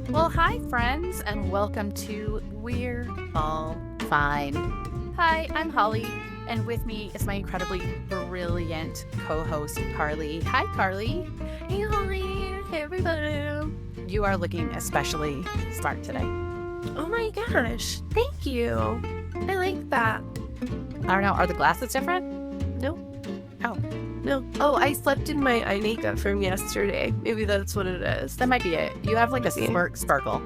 Well, hi, friends, and welcome to We're All Fine. Hi, I'm Holly, and with me is my incredibly brilliant co host, Carly. Hi, Carly. Hey, Holly. Hey, everybody. You are looking especially smart today. Oh my gosh. Thank you. I like that. I don't know, are the glasses different? No. Oh, No. Oh, I slept in my eye makeup from yesterday. Maybe that's what it is. that might be it. You have like a sparkle.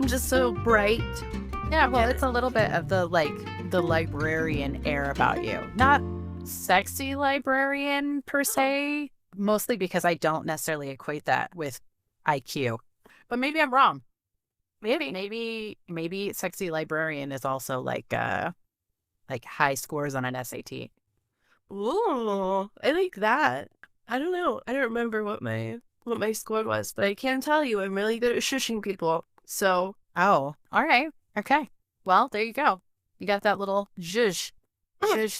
I'm just so bright. Yeah, well, Yeah. it's a little bit of the librarian air about you. Not sexy librarian per se, mostly because I don't necessarily equate that with IQ. But maybe I'm wrong. Maybe sexy librarian is also like high scores on an SAT. Ooh, I like that. I don't know. I don't remember what my score was, but I can tell you I'm really good at shushing people. So, Oh, all right. Okay. Well, there you go. You got that little zhuzh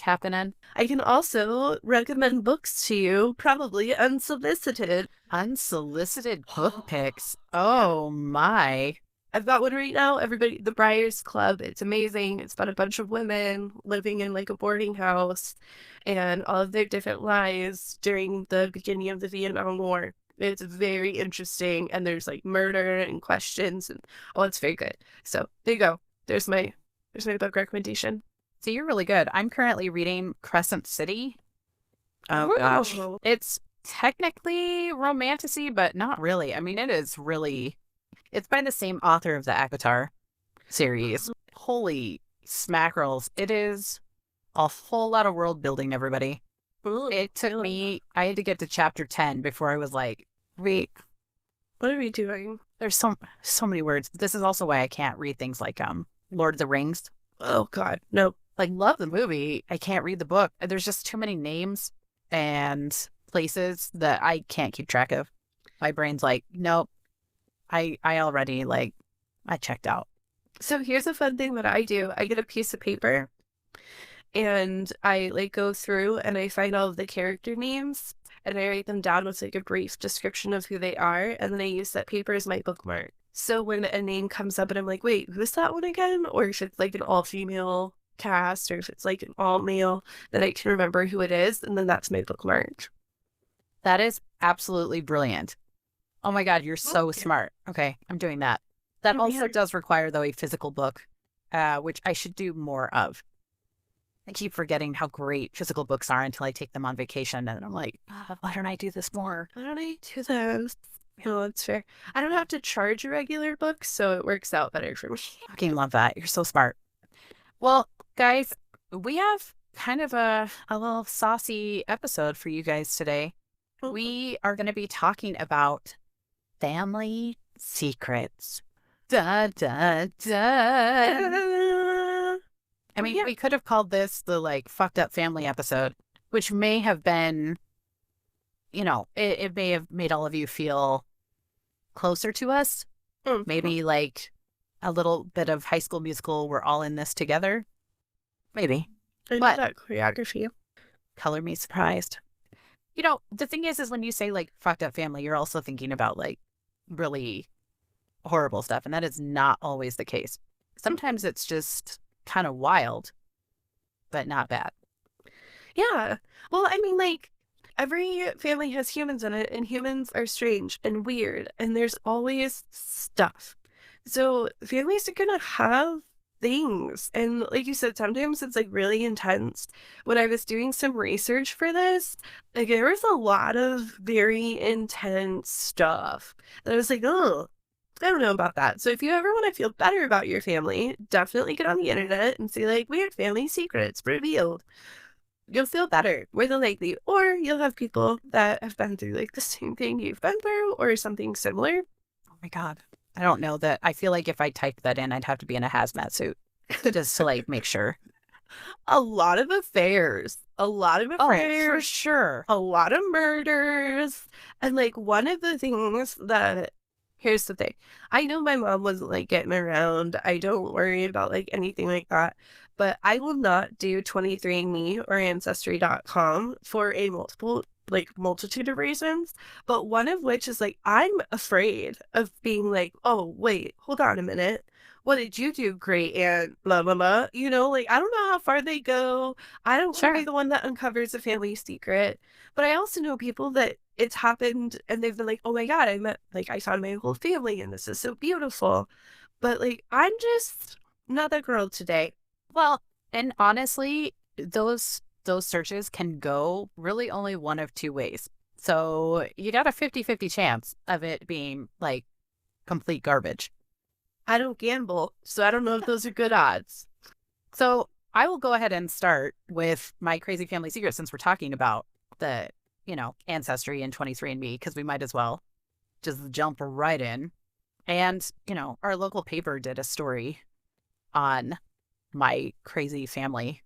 happening. I can also recommend books to you, probably unsolicited. Unsolicited book picks. Oh my. I've got one right now. Everybody, the Briars Club. It's amazing. It's about a bunch of women living in like a boarding house and all of their different lives during the beginning of the Vietnam War. It's very interesting, and there's like murder and questions, and it's very good. So there you go. There's my book recommendation. So you're really good. I'm currently reading Crescent City. Oh gosh. Whoa. It's technically romantasy, but not really. I mean, it's by the same author of the Avatar series. Holy smackerels. It is a whole lot of world building, everybody. Ooh, It took me, I had to get to chapter 10 before I was like, wait, what are we doing? there's so many words. This is also why I can't read things like Lord of the Rings. Oh God, no. Like, love the movie. I can't read the book. There's just too many names and places that I can't keep track of. My brain's like, nope. I already I checked out. So here's a fun thing that I do. I get a piece of paper and I like go through and I find all of the character names and I write them down with like a brief description of who they are, and then I use that paper as my bookmark. So when a name comes up and I'm like, wait, who's that one again? Or if it's like an all-female cast, or if it's like an all-male, then I can remember who it is, and then that's my bookmark. That is absolutely brilliant. Oh my God, you're so Okay. smart. Okay, I'm doing that. That Oh, also yeah. does require, though, a physical book, which I should do more of. I keep forgetting how great physical books are until I take them on vacation, and I'm like, why don't I do this more? Why don't I do this? No, that's fair. I don't have to charge a regular book, so it works out better for me. Fucking love that. You're so smart. Well, guys, we have kind of a little saucy episode for you guys today. We are going to be talking about family secrets. Da, da, da. I mean, we could have called this the fucked up family episode, which may have been, it may have made all of you feel closer to us. Maybe like a little bit of High School Musical, we're all in this together. Maybe. I know But- that choreography. Color me surprised. The thing is when you say like fucked up family, you're also thinking about like really horrible stuff. And that is not always the case. Sometimes it's just kind of wild, but not bad. Yeah. Well, I mean, like, every family has humans in it, and humans are strange and weird, and there's always stuff. So families are gonna have things. And like you said, sometimes it's like really intense. When I was doing some research for this, like there was a lot of very intense stuff. And I was like, oh, I don't know about that. So if you ever want to feel better about your family, definitely get on the internet and see like weird family secrets revealed. You'll feel better, more than likely. Or you'll have people that have been through like the same thing you've been through or something similar. Oh my God. I don't know that. I feel like if I typed that in, I'd have to be in a hazmat suit just to like make sure. A lot of affairs. Oh, for sure. A lot of murders. And like one of the things that, here's the thing. I know my mom wasn't like getting around. I don't worry about like anything like that. But I will not do 23andMe or Ancestry.com for a multiple like multitude of reasons, but one of which is like I'm afraid of being like, oh wait, hold on a minute. What did you do, great aunt? Blah blah blah. You know, like I don't know how far they go. I don't want to be Sure. the one that uncovers a family secret. But I also know people that it's happened and they've been like, oh my God, I met like I saw my whole family and this is so beautiful. But like I'm just not that girl today. Well, and honestly, those searches can go really only one of two ways. So you got a 50-50 chance of it being like complete garbage. I don't gamble, so I don't know if those are good odds. So I will go ahead and start with my crazy family secret since we're talking about the, ancestry and 23andMe, because we might as well just jump right in. And, our local paper did a story on my crazy family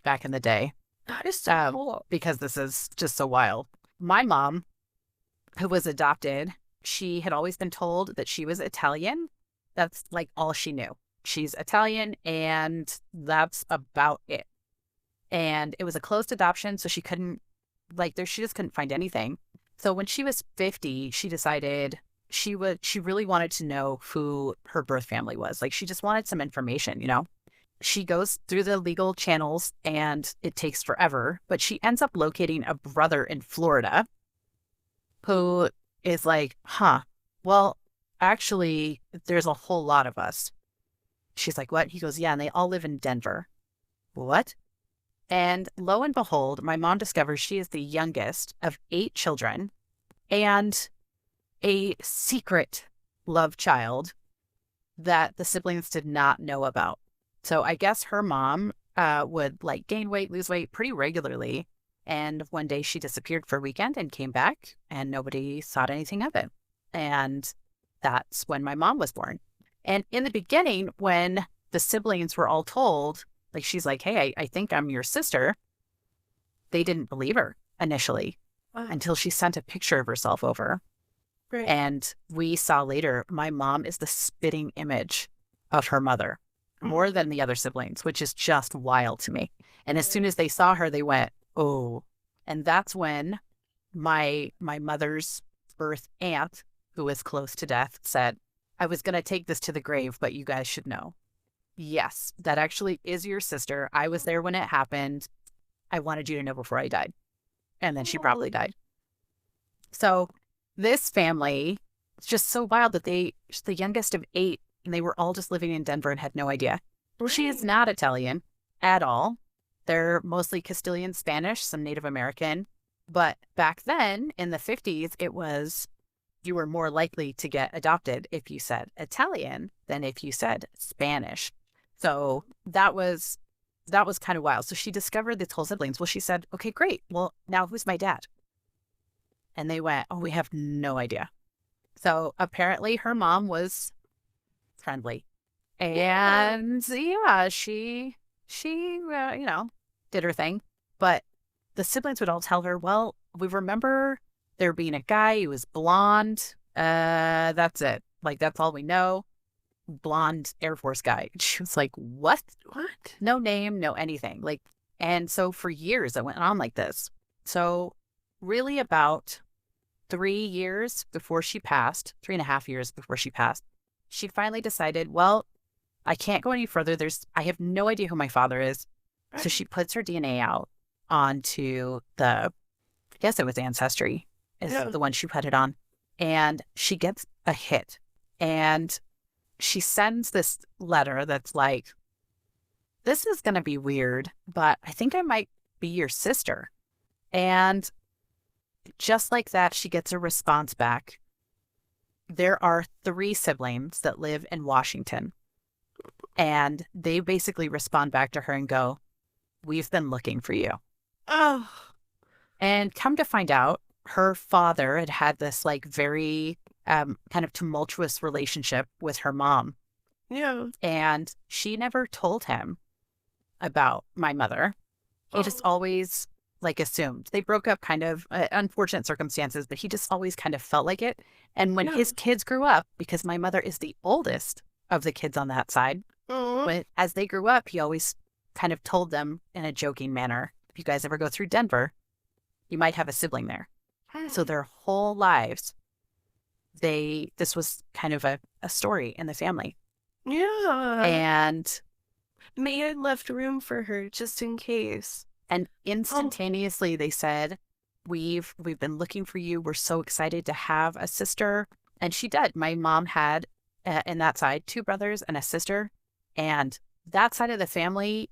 back in the day. That is so cool. Because this is just so wild. My mom, who was adopted, she had always been told that she was Italian. That's like all she knew. She's Italian and that's about it. And it was a closed adoption, so she couldn't, she just couldn't find anything. So when she was 50, she decided she really wanted to know who her birth family was. Like she just wanted some information, She goes through the legal channels and it takes forever, but she ends up locating a brother in Florida who is like, well, actually, there's a whole lot of us. She's like, what? He goes, yeah, and they all live in Denver. What? And lo and behold, my mom discovers she is the youngest of 8 children and a secret love child that the siblings did not know about. So I guess her mom would gain weight, lose weight pretty regularly. And one day she disappeared for a weekend and came back and nobody thought anything of it. And that's when my mom was born. And in the beginning, when the siblings were all told, she's like, hey, I think I'm your sister, they didn't believe her initially until she sent a picture of herself over. Right. And we saw later, my mom is the spitting image of her mother, more than the other siblings, which is just wild to me. And as soon as they saw her, they went, oh. And that's when my mother's birth aunt, who was close to death, said, I was going to take this to the grave, but you guys should know. Yes, that actually is your sister. I was there when it happened. I wanted you to know before I died. And then she probably died. So this family, it's just so wild that she's the youngest of 8, and they were all just living in Denver and had no idea. She is not Italian at all. They're mostly Castilian Spanish, some Native American. But back then, in the 50s, it was you were more likely to get adopted if you said Italian than if you said Spanish. So that was kind of wild. So she discovered these whole siblings. Well, she said, okay, great. Well, now who's my dad? And they went, oh, we have no idea. So apparently her mom was friendly. And yeah, she did her thing. But the siblings would all tell her, well, we remember there being a guy who was blonde. That's it. That's all we know. Blonde Air Force guy. She was like, what? No name, no anything. And so for years it went on like this. So really about 3 years before she passed, 3.5 years before she passed, she finally decided, well, I can't go any further. I have no idea who my father is. So she puts her DNA out onto I guess it was Ancestry is the one she put it on. And she gets a hit. And she sends this letter that's like, this is going to be weird, but I think I might be your sister. And just like that, she gets a response back. There are 3 siblings that live in Washington. And they basically respond back to her and go, we've been looking for you. Oh. And come to find out, her father had this very kind of tumultuous relationship with her mom. Yeah. And she never told him about my mother. He just always assumed. They broke up kind of unfortunate circumstances, but he just always kind of felt like it. And when his kids grew up, because my mother is the oldest of the kids on that side, but as they grew up, he always kind of told them in a joking manner, if you guys ever go through Denver, you might have a sibling there. So their whole lives, this was kind of a story in the family. Yeah. And Man left room for her just in case. Oh, instantaneously they said, we've been looking for you. We're so excited to have a sister. And she did. My mom had, in that side, 2 brothers and a sister. And that side of the family,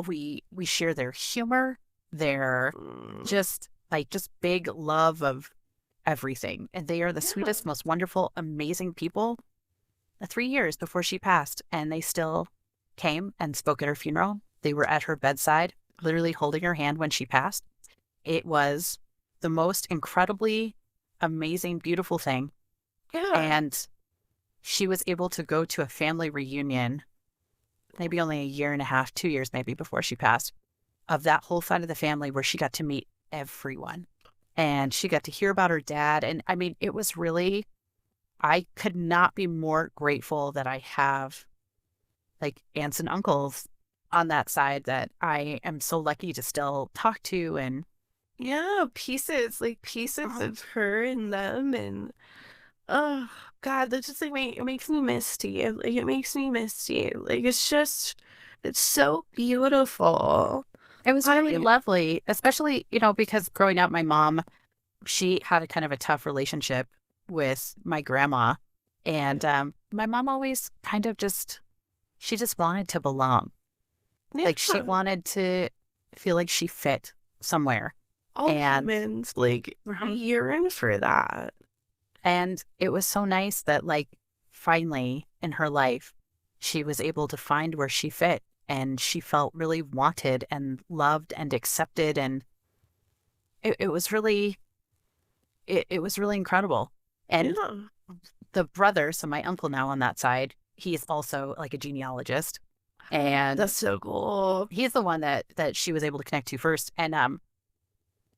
we share their humor, their just big love of everything. And they are the sweetest, most wonderful, amazing people. 3 years before she passed, and they still came and spoke at her funeral. They were at her bedside, literally holding her hand when she passed. It was the most incredibly amazing, beautiful thing. yeah. And she was able to go to a family reunion, maybe only a year and a half, 2 years maybe before she passed, of that whole side of the family where she got to meet everyone. And she got to hear about her dad. And I mean, it was really, I could not be more grateful that I have like aunts and uncles on that side that I am so lucky to still talk to. And Yeah, pieces of her and them, and oh God, that just like it makes me misty. Like it makes me misty. Like it's so beautiful. it was really I lovely, especially, because growing up, my mom, she had a kind of a tough relationship with my grandma. And my mom always kind of she just wanted to belong. Like she wanted to feel like she fit somewhere. all And humans like yearn for that. And it was so nice that, like, finally in her life, she was able to find where she fit, and she felt really wanted and loved and accepted. And it was really, it was really incredible. And Yeah. the brother, so my uncle now on that side, he's also like a genealogist. And That's so cool. he's the one that she was able to connect to first. And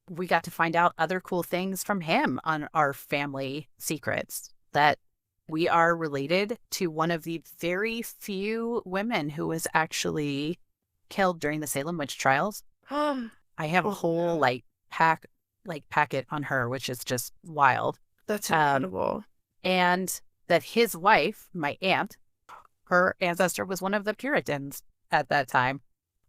we got to find out other cool things from him on our family secrets, that we are related to one of the very few women who was actually killed during the Salem witch trials. I have a whole packet on her, which is just wild. That's incredible. And that his wife, my aunt, her ancestor was one of the Puritans at that time.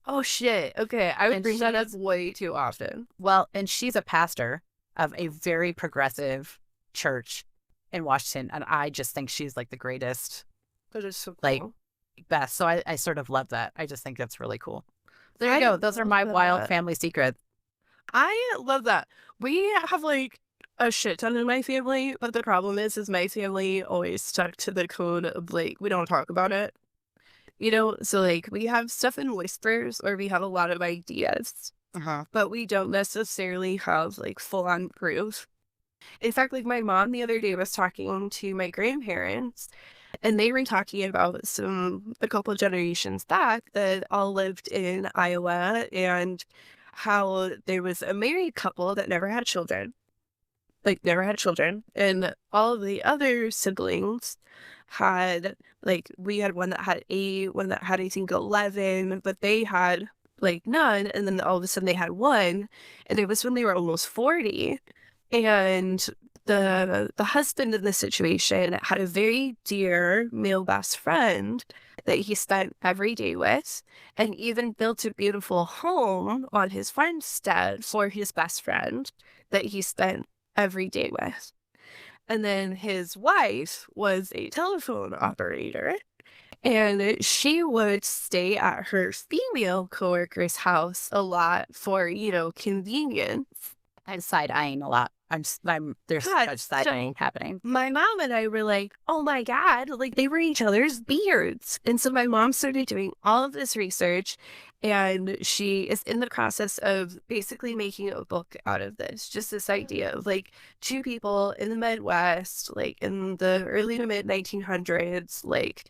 Oh shit. Okay, I would And bring that up she's- way too often. Well, and she's a pastor of a very progressive church in Washington. And I just think she's like the greatest, That is so cool. like, best. So I sort of love that. I just think that's really cool. There you I go. Those are my love wild that. family secrets. I love that. We have like a shit ton in my family, but the problem is my family always stuck to the code of like we don't talk about it. So like we have stuff in whispers or we have a lot of ideas, but we don't necessarily have like full on proof. In fact, like my mom the other day was talking to my grandparents and they were talking about a couple of generations back that all lived in Iowa and how there was a married couple that never had children. Like never had children. And all of the other siblings had we had one that had 8, one that had I think 11, but they had like none, and then all of a sudden they had one, and it was when they were almost 40. And the husband in the situation had a very dear male best friend that he spent every day with, and even built a beautiful home on his farmstead for his best friend that he spent every day with. And then his wife was a telephone operator, and she would stay at her female coworker's house a lot for, convenience. I'm side-eyeing a lot. There's God, such side-eyeing happening. My mom and I were like, oh my God, like they were each other's beards. And so my mom started doing all of this research, and she is in the process of basically making a book out of this. Just this idea of like 2 people in the Midwest, like in the early to mid 1900s, like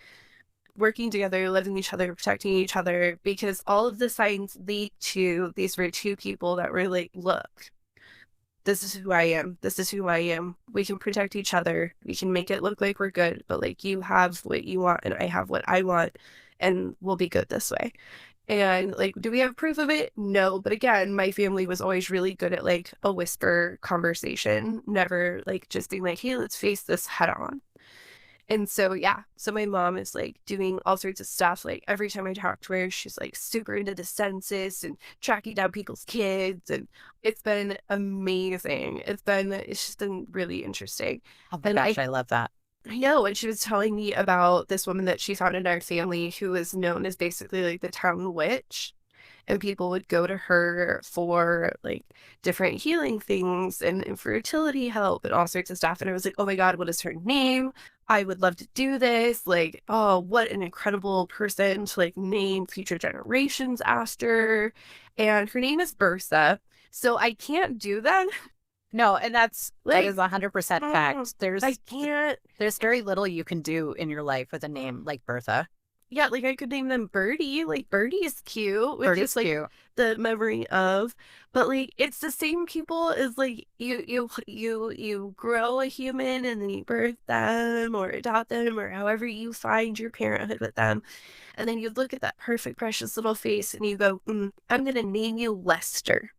working together, loving each other, protecting each other, because all of the signs lead to these were 2 people that were like, look, this is who I am. This is who I am. We can protect each other. We can make it look like we're good, but like you have what you want and I have what I want, and we'll be good this way. And like, do we have proof of it? No. But again, my family was always really good at like a whisper conversation, never like just being like, hey, let's face this head on. And so, yeah, so my mom is like doing all sorts of stuff. Like every time I talk to her, she's like super into the census and tracking down people's kids. And it's been amazing. It's just been really interesting. Oh my And gosh, I love that. I know. And she was telling me about this woman that she found in our family who was known as basically like the town witch. And people would go to her for like different healing things and fertility help and all sorts of stuff. And I was like, oh my God, what is her name? I would love to do this. Like, oh, what an incredible person to like name future generations after. And her name is Bertha. So I can't do that. No, and that Like, is 100% fact. I can't. There's very little you can do in your life with a name like Bertha. Yeah, like I could name them Birdie. Like Birdie is cute, which Birdie's is like cute. the memory of. But like it's the same people as like you grow a human and then you birth them or adopt them or however you find your parenthood with them. And then you look at that perfect, precious little face and you go, I'm gonna name you Lester.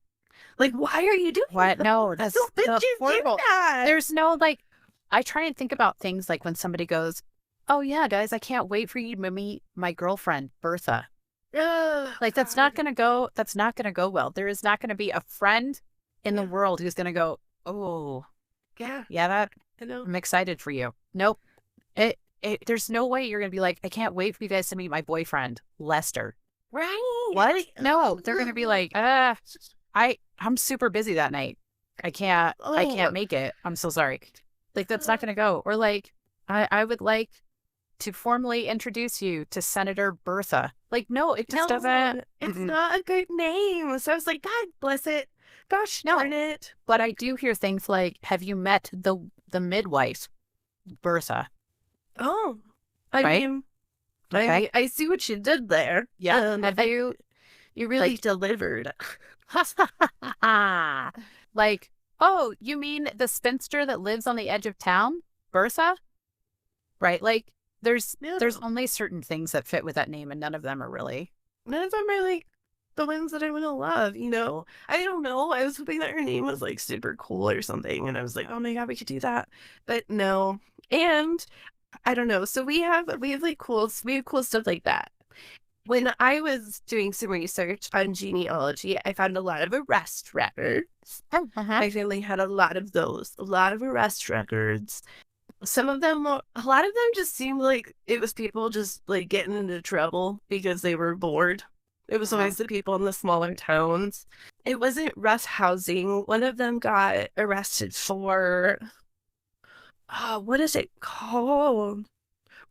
Like, why are you doing What? that? No, that's So did you do horrible. that? There's no like, I try and think about things like when somebody goes, oh yeah, guys, I can't wait for you to meet my girlfriend, Bertha. Like that's not going to go, that's not going to go well. There is not going to be a friend in the world who's going to go, oh, yeah, that, I know. I'm excited for you. Nope. There's no way you're going to be like, I can't wait for you guys to meet my boyfriend, Lester. Right? What? Like, No, they're going to be like, I'm super busy that night. I can't make it. I'm so sorry. Like that's not going to go. Or like, I would like to formally introduce you to Senator Bertha. Like, no, it just doesn't. It's not a good name. So I was like, God bless it. Gosh darn it. But I do hear things like, have you met the midwife, Bertha? Oh, I Right? mean, Okay. I see what you did there. Yeah. Have you really delivered. Like, oh, you mean the spinster that lives on the edge of town, Bertha? Right? Like, there's only certain things that fit with that name, and none of them are really. None of them are like the ones that I would love, you know? I don't know. I was hoping that her name was like super cool or something. And I was like, oh my God, we could do that. But no. And I don't know. So we have like cool stuff like that. When I was doing some research on genealogy, I found a lot of arrest records. My family had a lot of those, a lot of arrest records. A lot of them just seemed like it was people just like getting into trouble because they were bored. It was always the people in the smaller towns. It wasn't rough housing. One of them got arrested for, what is it called?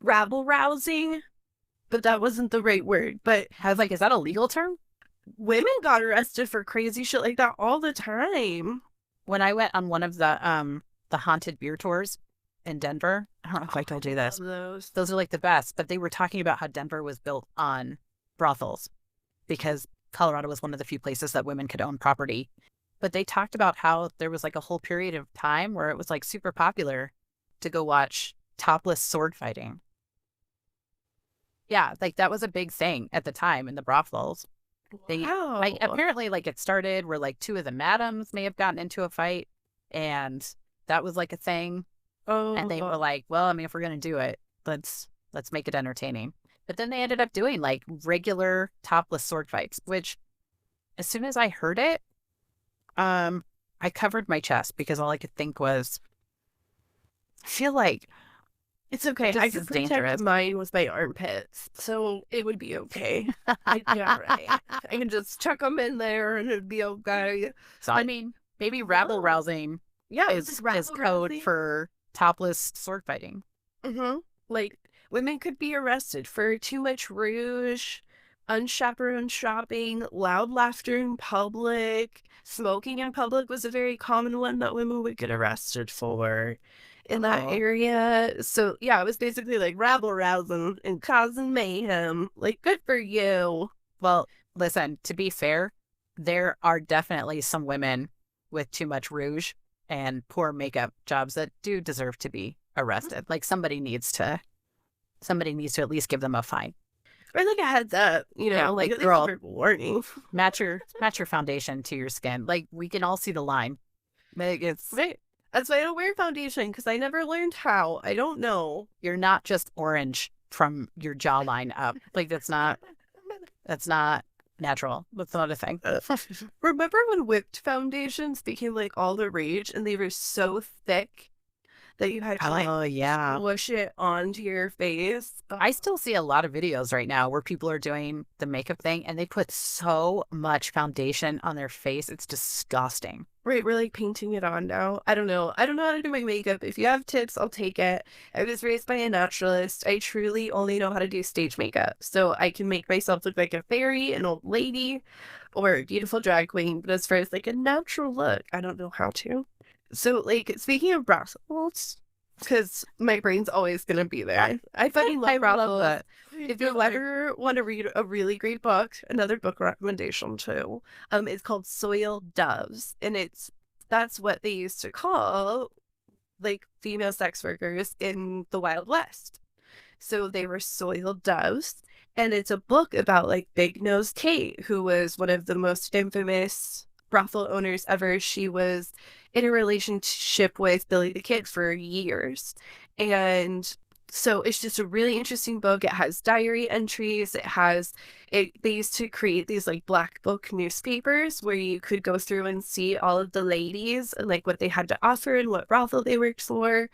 Rabble rousing. But that wasn't the right word. But I was like, is that a legal term? Women got arrested for crazy shit like that all the time. When I went on one of the haunted beer tours in Denver, I don't know if I told you this. Those are like the best. But they were talking about how Denver was built on brothels because Colorado was one of the few places that women could own property. But they talked about how there was like a whole period of time where it was like super popular to go watch topless sword fighting. Yeah, like that was a big thing at the time in the brothels. Wow. Like apparently like it started where like two of the madams may have gotten into a fight and that was like a thing. Oh. And they were like, well, I mean, if we're going to do it, let's make it entertaining. But then they ended up doing like regular topless sword fights, which as soon as I heard it, I covered my chest because all I could think was, I feel like it's okay. I could protect mine with my armpits, so it would be okay. I'd be all right. I can just tuck them in there and it'd be okay. So, I mean, maybe rabble rousing is code for topless sword fighting. Mm-hmm. Like, women could be arrested for too much rouge, unchaperoned shopping, loud laughter in public. Smoking in public was a very common one that women would get arrested for in that area. So yeah, it was basically like rabble rousing and causing mayhem. Like, good for you. Well, listen, to be fair, there are definitely some women with too much rouge and poor makeup jobs that do deserve to be arrested. Like somebody needs to at least give them a fine. Or like a heads up, Yeah, like like at least girl, a warning. match your foundation to your skin. Like we can all see the line. Like it's Right. That's why I don't wear foundation, because I never learned how. I don't know. you're not just orange from your jawline up. Like that's not natural. That's not a thing. Remember when whipped foundations became like all the rage and they were so thick that you had to like yeah. push it onto your face? I still see a lot of videos right now where people are doing the makeup thing and they put so much foundation on their face. It's disgusting. Right, we're like painting it on now. I don't know. I don't know how to do my makeup. If you have tips, I'll take it. I was raised by a naturalist. I truly only know how to do stage makeup. So I can make myself look like a fairy, an old lady, or a beautiful drag queen. But as far as like a natural look, I don't know how to. So, like, speaking of brothels, because my brain's always going to be there. I fucking love brothels. If you ever want to read a really great book, another book recommendation too, it's called Soiled Doves, and that's what they used to call like female sex workers in the Wild West. So they were soiled doves, and it's a book about like Big Nose Kate, who was one of the most infamous brothel owners ever. She was in a relationship with Billy the Kid for years, and so it's just a really interesting book. It has diary entries. They used to create these like black book newspapers where you could go through and see all of the ladies and like what they had to offer and what brothel they worked for.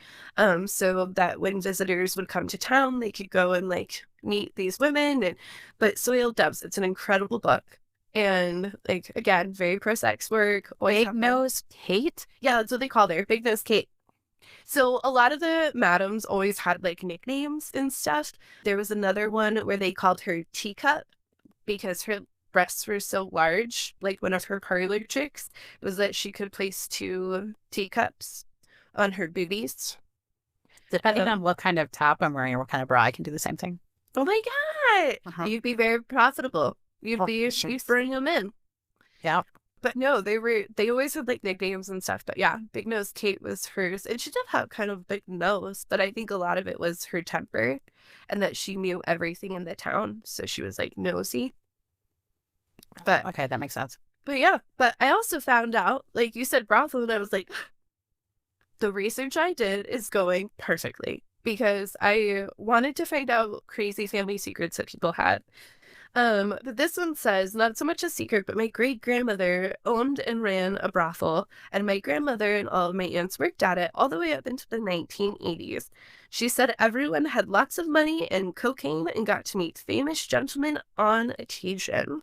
So that when visitors would come to town, they could go and like meet these women. But Soiled Doves, it's an incredible book. And like again, very pro sex work. Big Nose Kate? Yeah, that's what they call her, Big Nose Kate. So a lot of the madams always had like nicknames and stuff. There was another one where they called her Teacup because her breasts were so large. Like one of her parlor tricks was that she could place 2 teacups on her boobies. Depending on what kind of top I'm wearing or what kind of bra, I can do the same thing. Oh my God. You'd be very profitable. You'd bring them in. Yeah. But no, they always had like nicknames and stuff. But yeah, Big Nose Kate was hers. And she did have kind of big nose, but I think a lot of it was her temper and that she knew everything in the town. So she was like nosy. But okay, that makes sense. But yeah, but I also found out, like you said, brothel, and I was like, the research I did is going perfectly because I wanted to find out crazy family secrets that people had. But this one says, not so much a secret, but my great-grandmother owned and ran a brothel, and my grandmother and all of my aunts worked at it all the way up into the 1980s. She said everyone had lots of money and cocaine and got to meet famous gentlemen on occasion.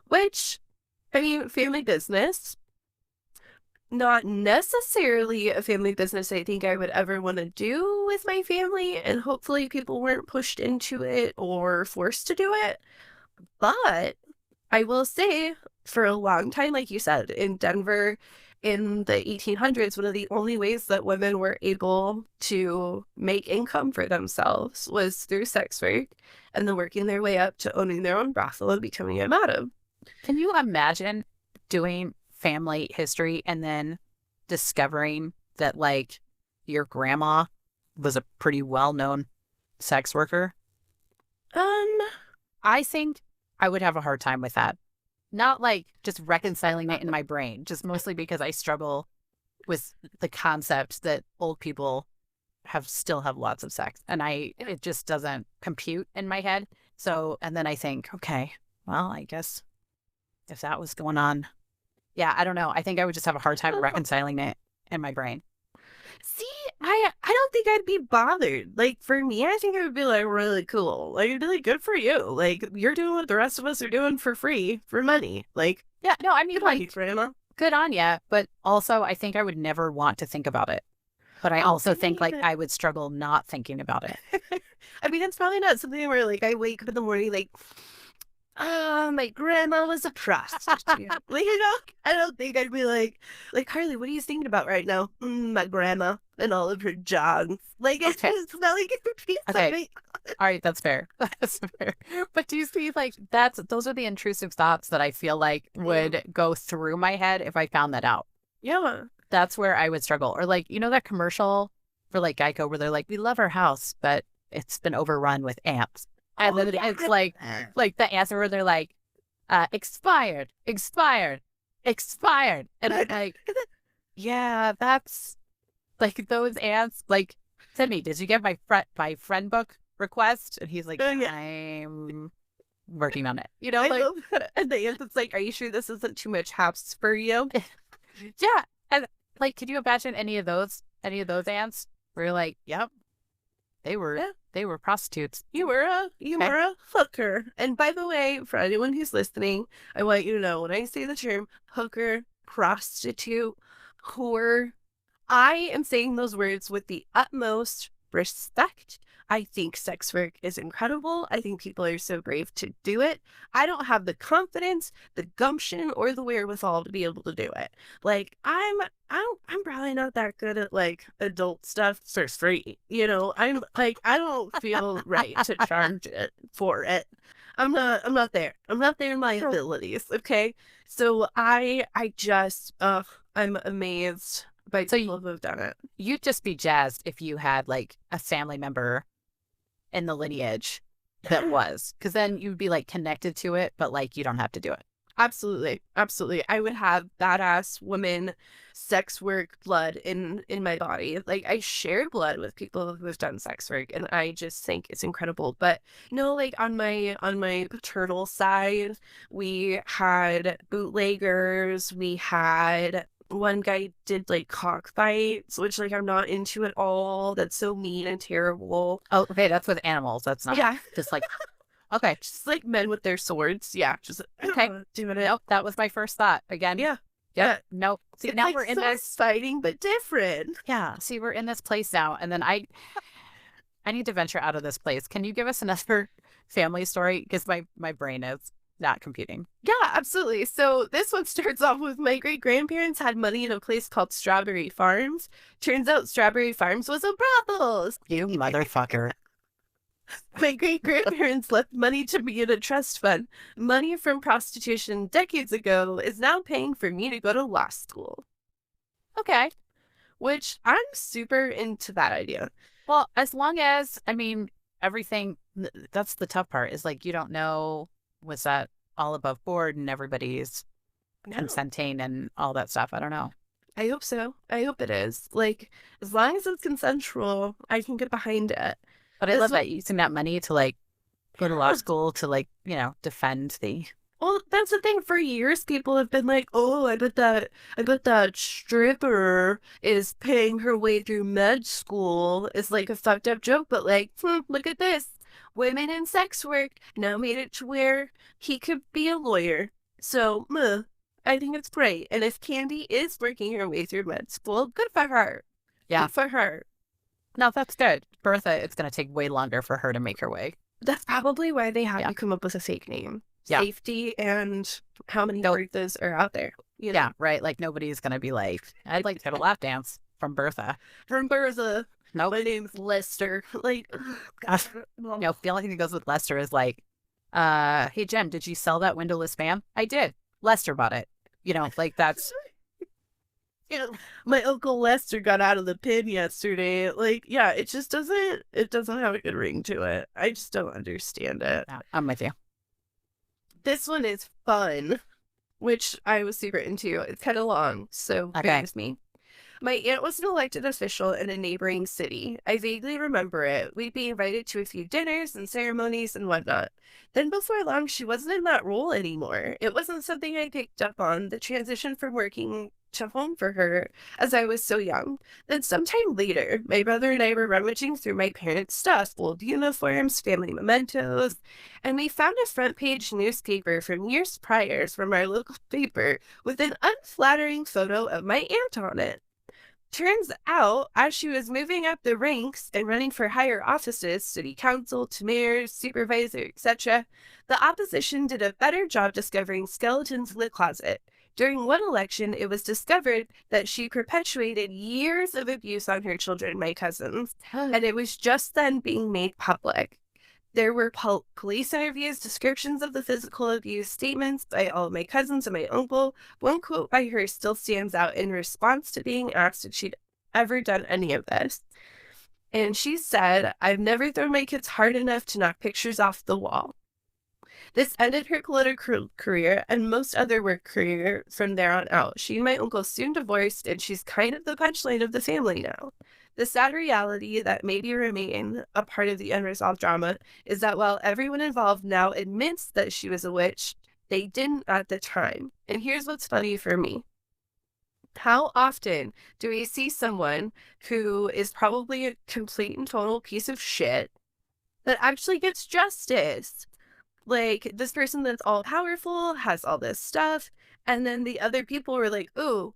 Which, I mean, family business. Not necessarily a family business I think I would ever want to do with my family, and hopefully people weren't pushed into it or forced to do it. But I will say, for a long time, like you said, in Denver in the 1800s, one of the only ways that women were able to make income for themselves was through sex work and then working their way up to owning their own brothel and becoming a madam. Can you imagine doing family history and then discovering that like your grandma was a pretty well-known sex worker? I think I would have a hard time with that. Not like just reconciling it in my brain, just mostly because I struggle with the concept that old people still have lots of sex, and it just doesn't compute in my head. So, and then I think, okay, well, I guess if that was going on, yeah, I don't know. I think I would just have a hard time reconciling it in my brain. See, I don't think I'd be bothered. Like, for me, I think it would be, like, really cool. Like, it'd be, like, good for you. Like, you're doing what the rest of us are doing for free, for money. Like, yeah, no, I mean, like, grandma. Good on ya. But also, I think I would never want to think about it. But I also think, like, I would struggle not thinking about it. I mean, it's probably not something where, like, I wake up in the morning, like, my grandma was a prostitute. Like, I don't think I'd be like, Carley, what are you thinking about right now? My grandma and all of her johns. Like, it's just not like it would be something. All right, that's fair. That's fair. But do you see, like, those are the intrusive thoughts that I feel like would go through my head if I found that out. Yeah. That's where I would struggle. Or like, you know that commercial for like Geico where they're like, we love our house, but it's been overrun with ants. And then it's like the answer where they're like, expired, expired, expired. And I'm like, yeah, that's like those ants. Like, send me, did you get my friend book request? And he's like, I'm working on it. You know, I like, love that. And the ants, it's like, are you sure this isn't too much house for you? yeah. And like, could you imagine any of those ants? Where you're like, yep, they were prostitutes. You were a hooker. And by the way, for anyone who's listening, I want you to know when I say the term hooker, prostitute, whore, I am saying those words with the utmost respect. I think sex work is incredible. I think people are so brave to do it. I don't have the confidence, the gumption, or the wherewithal to be able to do it. Like I'm probably not that good at like adult stuff for free. You know, I'm like I don't feel right to charge it for it. I'm not there. I'm not there in my abilities. Okay, so I just I'm amazed by people who have done it. You'd just be jazzed if you had like a family member in the lineage that was, because then you'd be like connected to it, but like you don't have to do it. Absolutely. Absolutely. I would have badass women sex work blood in my body. Like I share blood with people who have done sex work and I just think it's incredible. But no, like on my paternal side, we had bootleggers, we had one guy did like cockfights, which like I'm not into at all. That's so mean and terrible. Oh, okay, that's with animals. That's not just like okay, just like men with their swords. Yeah, just okay, doing it. Nope, that was my first thought. Again, yeah. Nope. See, it's now like we're in so this exciting but different. Yeah. See, we're in this place now, and then I need to venture out of this place. Can you give us another family story? Because my brain is not computing. Yeah, absolutely. So this one starts off with my great grandparents had money in a place called Strawberry Farms. Turns out Strawberry Farms was a brothel. You motherfucker. My great grandparents left money to me in a trust fund. Money from prostitution decades ago is now paying for me to go to law school. Okay. Which I'm super into that idea. Well, as long as, I mean, everything, that's the tough part is like, you don't know, was that all above board and everybody's consenting and all that stuff? I don't know. I hope so. I hope it is. Like, as long as it's consensual, I can get behind it. But I love that using that money to like go to law school to like, you know, defend the. Well, that's the thing. For years, people have been like, "Oh, I bet that stripper is paying her way through med school." It's like a fucked up joke, but like, look at this. Women in sex work now made it to where he could be a lawyer. So, I think it's great. And if Candy is working her way through med school, good for her. Yeah. Good for her. No, that's good. Bertha, it's going to take way longer for her to make her way. That's probably why they had to come up with a fake name. Yeah. Safety and how many Berthas are out there. You know? Yeah, right. Like nobody's going to be like, I'd like to have a lap dance from Bertha. From Bertha. Nope. My name's Lester. Like, gosh. No, the only thing that goes with Lester is like, hey, Jen, did you sell that windowless fan? I did. Lester bought it. You know, like that's. You know, my Uncle Lester got out of the pin yesterday. Like, yeah, it just doesn't have a good ring to it. I just don't understand it. No, I'm with you. This one is fun, which I was super into. It's kind of long, so bear with me. My aunt was an elected official in a neighboring city. I vaguely remember it. We'd be invited to a few dinners and ceremonies and whatnot. Then before long, she wasn't in that role anymore. It wasn't something I picked up on, the transition from working to home for her, as I was so young. Then sometime later, my brother and I were rummaging through my parents' stuff, old uniforms, family mementos, and we found a front page newspaper from years prior from our local paper with an unflattering photo of my aunt on it. Turns out, as she was moving up the ranks and running for higher offices, city council, to mayor, supervisor, etc., the opposition did a better job discovering skeletons in the closet. During one election, it was discovered that she perpetuated years of abuse on her children, my cousins, and it was just then being made public. There were police interviews, descriptions of the physical abuse, statements by all of my cousins and my uncle. One quote by her still stands out in response to being asked if she'd ever done any of this. And she said, "I've never thrown my kids hard enough to knock pictures off the wall." This ended her political career and most other work career from there on out. She and my uncle soon divorced, and she's kind of the punchline of the family now. The sad reality that maybe remain a part of the unresolved drama is that while everyone involved now admits that she was a witch, they didn't at the time. And here's what's funny for me. How often do we see someone who is probably a complete and total piece of shit that actually gets justice? Like, this person that's all powerful has all this stuff, and then the other people were like, "Ooh,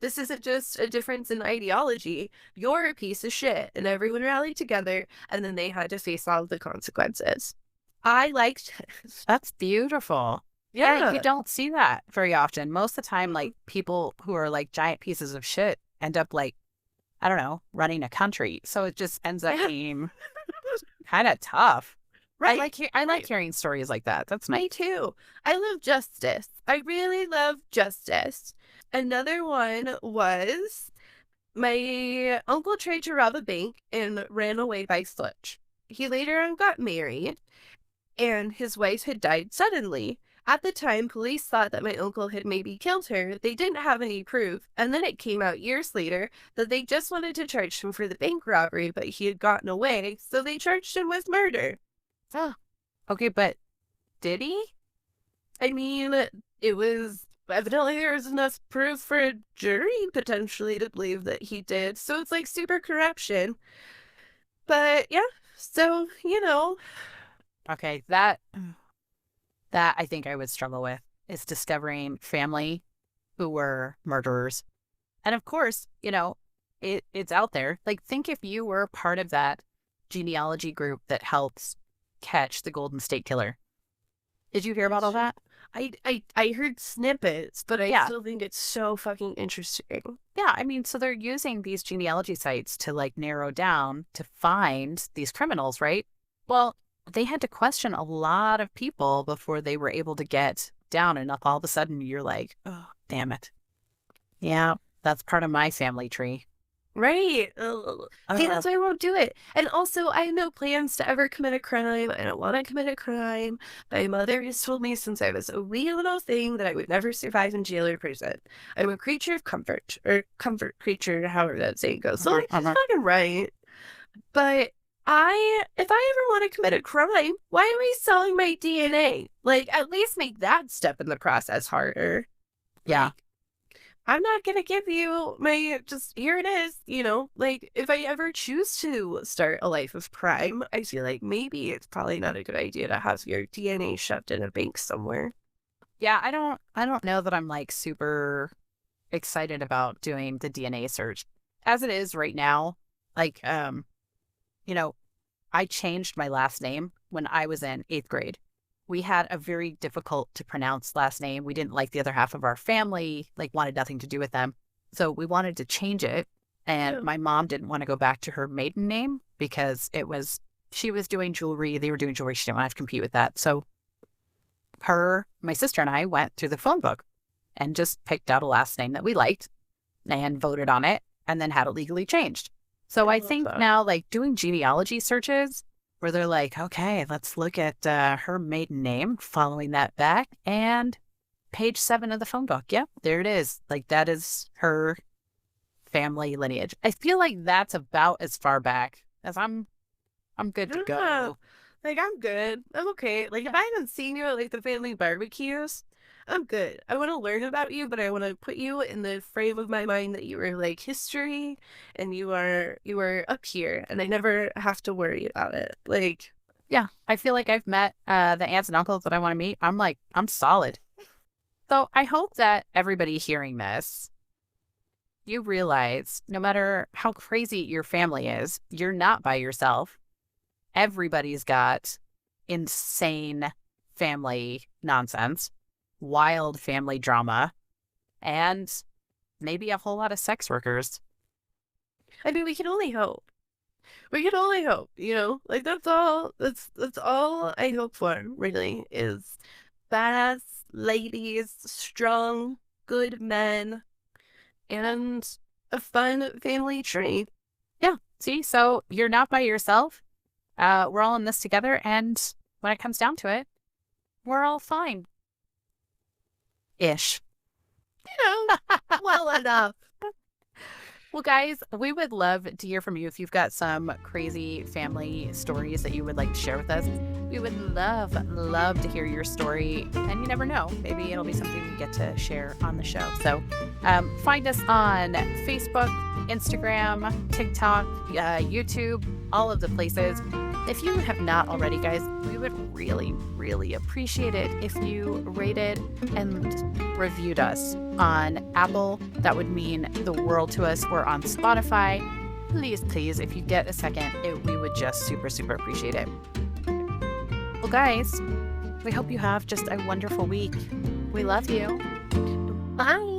this isn't just a difference in ideology. You're a piece of shit," and everyone rallied together, and then they had to face all of the consequences. I liked it. That's beautiful. Yeah, you Yeah. don't see that very often. Most of the time, like people who are like giant pieces of shit end up like, I don't know, running a country. So it just ends up Yeah. being kind of tough. Right. I like Right. hearing stories like that. That's nice. Me too. I love justice. I really love justice. Another one was my uncle tried to rob a bank and ran away by foot. He later on got married, and his wife had died suddenly. At the time, police thought that my uncle had maybe killed her. They didn't have any proof, and then it came out years later that they just wanted to charge him for the bank robbery, but he had gotten away, so they charged him with murder. Oh, okay, but did he? I mean, it was evidently there was enough proof for a jury potentially to believe that he did. So it's like super corruption. But yeah, so Okay, that I think I would struggle with is discovering family who were murderers. And of course, it's out there. Like, think if you were part of that genealogy group that helps catch the Golden State Killer. Did you hear about all that? I heard snippets, but I Yeah. still think it's so fucking interesting. Yeah, I mean, so they're using these genealogy sites to like narrow down to find these criminals, right? Well, they had to question a lot of people before they were able to get down enough. All of a sudden, you're like, oh, damn it. Yeah, that's part of my family tree. Right. See, that's why I won't do it. And also, I have no plans to ever commit a crime. I don't want to commit a crime. My mother has told me since I was a wee little thing that I would never survive in jail or prison. I'm a creature of comfort, or comfort creature, however that saying goes. So, like, she's fucking right. But if I ever want to commit a crime, why am I selling my DNA? Like, at least make that step in the process harder. Yeah. Like, I'm not going to give you just here it is, like if I ever choose to start a life of crime, I feel like maybe it's probably not a good idea to have your DNA shoved in a bank somewhere. Yeah, I don't know that I'm like super excited about doing the DNA search. As it is right now, like I changed my last name when I was in 8th grade. We had a very difficult to pronounce last name. We didn't like the other half of our family, like wanted nothing to do with them. So we wanted to change it. And Yeah. my mom didn't want to go back to her maiden name because she was doing jewelry. They were doing jewelry. She didn't want to have to compete with that. So my sister and I went through the phone book and just picked out a last name that we liked and voted on it and then had it legally changed. So I love think that. now, like doing genealogy searches where they're like, okay, let's look at her maiden name, following that back, and page 7 of the phone book. Yep, there it is. Like that is her family lineage. I feel like that's about as far back as I'm good to Yeah. go. Like, I'm good. I'm okay. Like, if I haven't seen you at like the family barbecues, I'm good. I want to learn about you, but I want to put you in the frame of my mind that you were like history and you are up here and I never have to worry about it. Like, Yeah, I feel like I've met the aunts and uncles that I want to meet. I'm solid. So I hope that everybody hearing this, you realize no matter how crazy your family is, you're not by yourself. Everybody's got insane family nonsense, wild family drama, and maybe a whole lot of sex workers. I mean, we can only hope. We can only hope, Like, that's all I hope for, really, is badass ladies, strong, good men, and a fun family tree. Yeah, See, so you're not by yourself. We're all in this together. And when it comes down to it, we're all fine. Ish. Well enough. Well, guys, we would love to hear from you if you've got some crazy family stories that you would like to share with us. We would love to hear your story. And you never know, maybe it'll be something we get to share on the show. So find us on Facebook, Instagram, TikTok, YouTube, all of the places. If you have not already, guys, we would really appreciate it if you rated and reviewed us on Apple. That would mean the world to us. We're on Spotify. Please, if you get a second, we would just super appreciate it. Well, guys, we hope you have just a wonderful week. We love you. Bye.